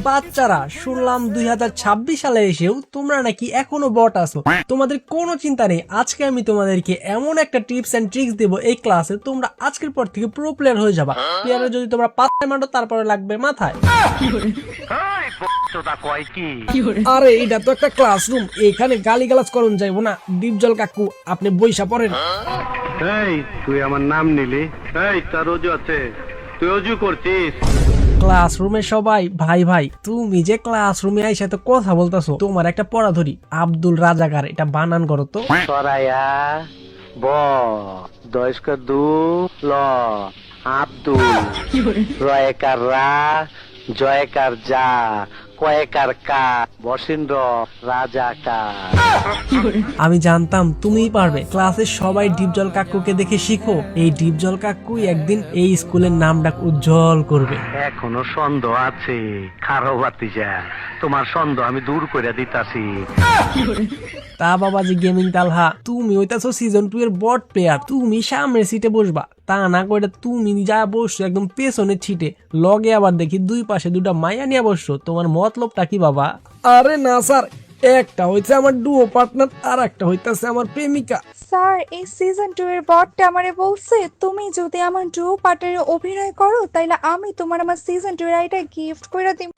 বাচ্চারা শুনলাম 2026 সালে এসেও তোমরা নাকি এখনো বট আছো। তোমাদের কোনো চিন্তা নেই, আজকে আমি তোমাদেরকে এমন একটা টিপস এন্ড ট্রিক্স দেবো এই ক্লাসে, তোমরা আজকের পর থেকে প্রো প্লেয়ার হয়ে যাবা। প্লেয়ারে যদি তোমরা পাতায় মারো তারপরে লাগবে মাথায়। আরে এটা তো একটা ক্লাসরুম, এখানে গালিগালাজ করুন যাইবো না। ডিপজল কাকু আপনি বইসা পড়েন। এই তুই আমার নাম নিলি? এই তার অজু আছে, তুই অজু করছিস? ক্লাসরুমে সবাই ভাই ভাই, তুমি যে ক্লাসরুমে আইসা তো কথা বলতাছো, তোমার একটা পড়া ধরি আব্দুল রাজাকার, এটা বানান করো তো। সরায়া ব দয়স্কর দু ল আব্দুল রয়েকার রা জয়কার যা কয়েকার কা বসিন্দ্র রাজাকা। আমি জানতাম তুমিই পারবে। ক্লাসের সবাই ডিপজল কাকুকে দেখে শিখো, এই ডিপজল কাকুই একদিন এই স্কুলের নাম ডাক উজ্জ্বল করবে। এখনো সন্দেহ আছে, খারো বাতিজা, তোমার সন্দেহ আমি দূর করে দিতাছি। তা বাবাজি গেমিং তালহা, তুমি হইতাছো সিজন 2 এর বট প্লেয়ার, তুমি সামনের সিটে বসবা, তা না করে তুমি যা বসছো একদম পেছনের সিটে, লগে আবার দেখি দুই পাশে দুটা মাইয়া নিয়ে বসছো, তোমার মতলবটা কি বাবা? আরে না স্যার, একটা হইছে আমার ডুও পার্টনার আর একটা হইতাছে আমার প্রেমিকা। স্যার এই সিজন 2 এর বটটা আমারে বলছে তুমি যদি আমার ডুও পার্টনারে অভিনয় করো তাইলে আমি তোমার আমার সিজন 2 এর আইটা গিফট কইরা দিব।